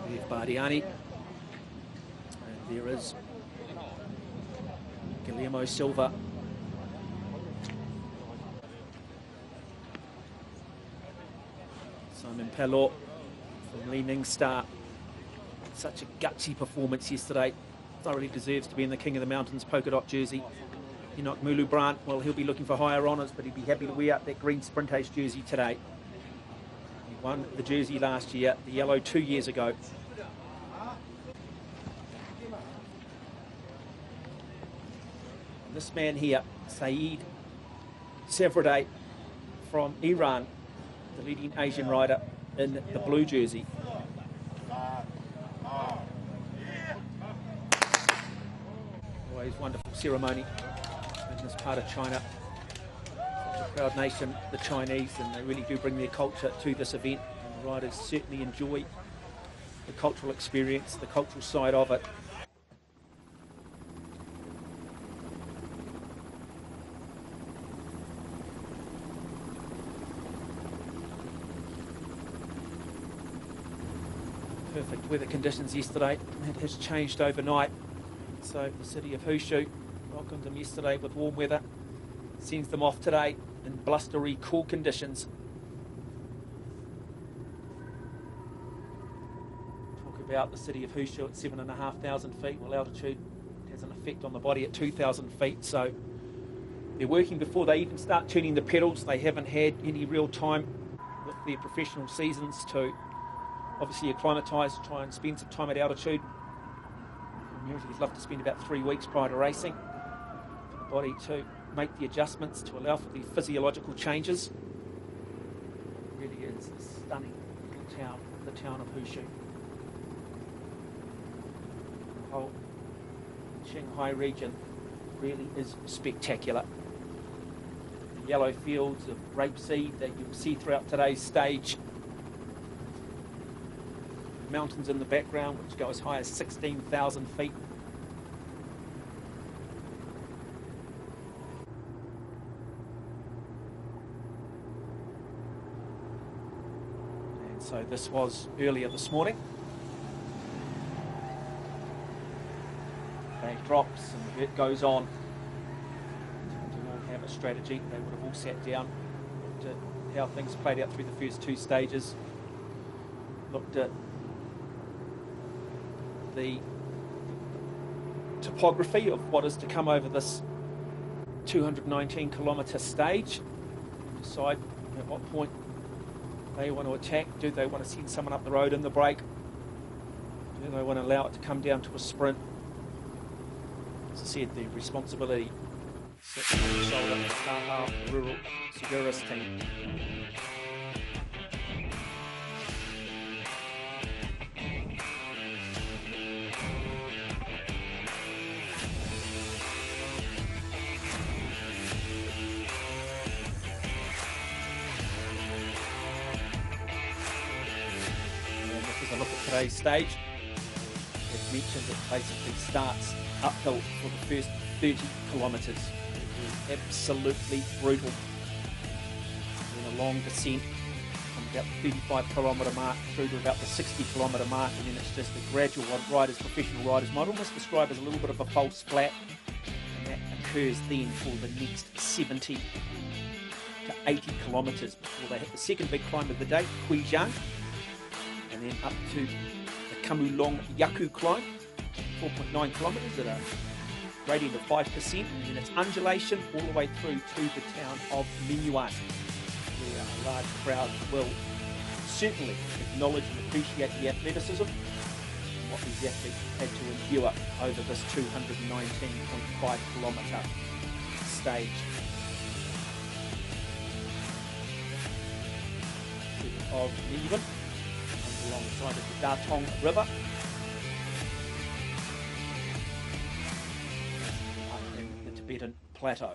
There's Bardiani. And there is Guillermo Silva. Simon Pelot from Li Ning Star. Such a gutsy performance yesterday. Thoroughly deserves to be in the King of the Mountains polka dot jersey. Enoch Mulu-Brandt, well, he'll be looking for higher honours, but he'd be happy to wear up that green Sprint Ace jersey today. He won the jersey last year, the yellow 2 years ago. And this man here, Saeed Sevradeh from Iran, the leading Asian rider in the blue jersey. Always wonderful ceremony in this part of China. Such a proud nation, the Chinese, and they really do bring their culture to this event. And the riders certainly enjoy the cultural experience, the cultural side of it. Perfect weather conditions yesterday. It has changed overnight. So the city of Hushu welcomed them yesterday with warm weather. Sends them off today in blustery, cool conditions. Talk about the city of Hushu at 7,500 feet. Well, altitude has an effect on the body at 2,000 feet. So they're working before they even start tuning the pedals. They haven't had any real time with their professional seasons to obviously acclimatise, try and spend some time at altitude. You'd love to spend about 3 weeks prior to racing for the body to make the adjustments to allow for the physiological changes. It really is a stunning little town, the town of Hushu. The whole Qinghai region really is spectacular. The yellow fields of rapeseed that you'll see throughout today's stage. Mountains in the background which go as high as 16,000 feet. And so this was earlier this morning. They drops and it goes on. To all have a strategy. They would have all sat down, looked at how things played out through the first 2 stages, looked at the topography of what is to come over this 219 kilometre stage, and decide at what point they want to attack. Do they want to send someone up the road in the break? Do they want to allow it to come down to a sprint? As I said, the responsibility sits on the shoulder of the Taha Rural Seguros team. Look at today's stage. As mentioned, it basically starts uphill for the first 30 kilometres. It is absolutely brutal. Then a long descent from about the 35 kilometre mark through to about the 60 kilometre mark, and then it's just a gradual, what professional riders might almost describe as a little bit of a false flat, and that occurs then for the next 70 to 80 kilometres before they hit the second big climb of the day, Qinghai. And then up to the Kamulong Yaku climb, 4.9 kilometres at a gradient of 5%, and then it's undulation all the way through to the town of Minuan, where a large crowd will certainly acknowledge and appreciate the athleticism and what these athletes had to endure over this 219.5 kilometre stage. Of Minuan, alongside of the Datong River up in the Tibetan Plateau.